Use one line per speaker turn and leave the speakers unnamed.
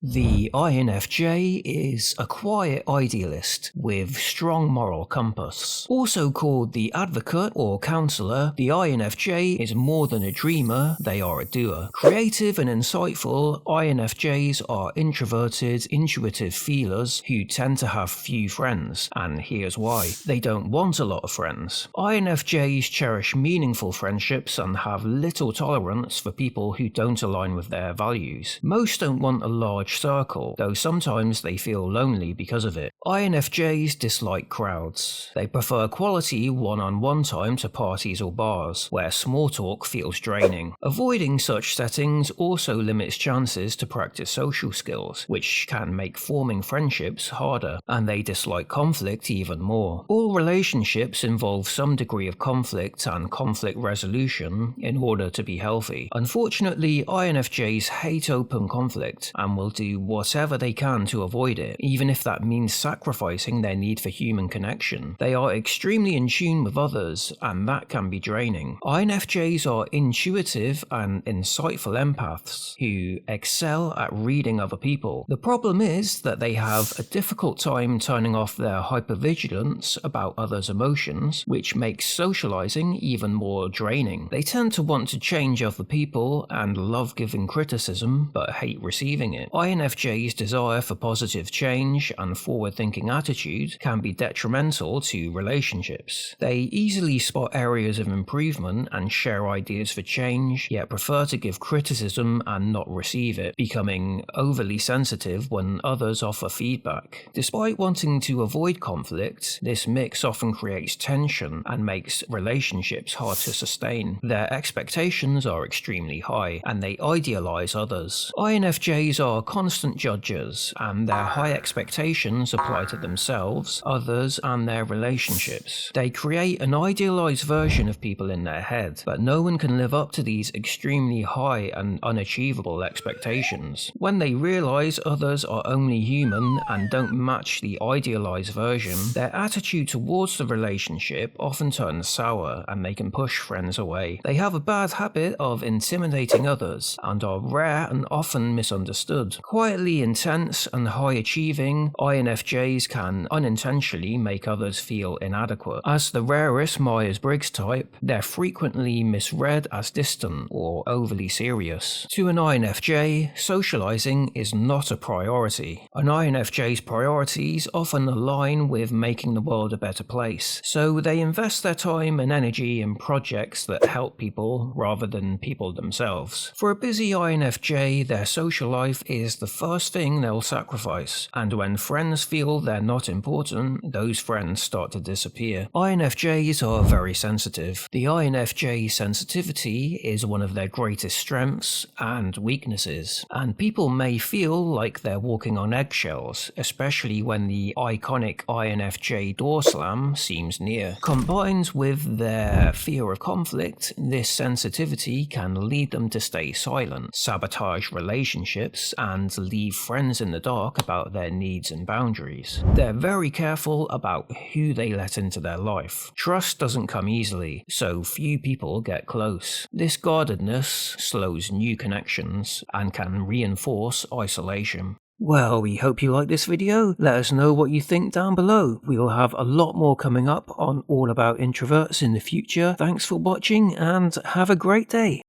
The INFJ is a quiet idealist with strong moral compass. Also called the advocate or counselor, the INFJ is more than a dreamer, they are a doer. Creative and insightful, INFJs are introverted, intuitive feelers who tend to have few friends, and here's why. They don't want a lot of friends. INFJs cherish meaningful friendships and have little tolerance for people who don't align with their values. Most don't want a large circle, though sometimes they feel lonely because of it. INFJs dislike crowds. They prefer quality one-on-one time to parties or bars, where small talk feels draining. Avoiding such settings also limits chances to practice social skills, which can make forming friendships harder, and they dislike conflict even more. All relationships involve some degree of conflict and conflict resolution in order to be healthy. Unfortunately, INFJs hate open conflict and will do whatever they can to avoid it, even if that means sacrificing their need for human connection. They are extremely in tune with others, and that can be draining. INFJs are intuitive and insightful empaths who excel at reading other people. The problem is that they have a difficult time turning off their hypervigilance about others' emotions, which makes socializing even more draining. They tend to want to change other people and love giving criticism, but hate receiving it. INFJ's desire for positive change and forward-thinking attitude can be detrimental to relationships. They easily spot areas of improvement and share ideas for change, yet prefer to give criticism and not receive it, becoming overly sensitive when others offer feedback. Despite wanting to avoid conflict, this mix often creates tension and makes relationships hard to sustain. Their expectations are extremely high, and they idealize others. INFJs are constant judges, and their high expectations apply to themselves, others, and their relationships. They create an idealized version of people in their head, but no one can live up to these extremely high and unachievable expectations. When they realize others are only human and don't match the idealized version, their attitude towards the relationship often turns sour, and they can push friends away. They have a bad habit of intimidating others, and are rare and often misunderstood. Quietly intense and high-achieving, INFJs can unintentionally make others feel inadequate. As the rarest Myers-Briggs type, they're frequently misread as distant or overly serious. To an INFJ, socializing is not a priority. An INFJ's priorities often align with making the world a better place, so they invest their time and energy in projects that help people rather than people themselves. For a busy INFJ, their social life is the first thing they'll sacrifice, and when friends feel they're not important, those friends start to disappear. INFJs are very sensitive. The INFJ sensitivity is one of their greatest strengths and weaknesses, and people may feel like they're walking on eggshells, especially when the iconic INFJ door slam seems near. Combined with their fear of conflict, this sensitivity can lead them to stay silent, sabotage relationships, and leave friends in the dark about their needs and boundaries. They're very careful about who they let into their life. Trust doesn't come easily, so few people get close. This guardedness slows new connections and can reinforce isolation. Well, we hope you liked this video. Let us know what you think down below. We will have a lot more coming up on all about introverts in the future. Thanks for watching and have a great day.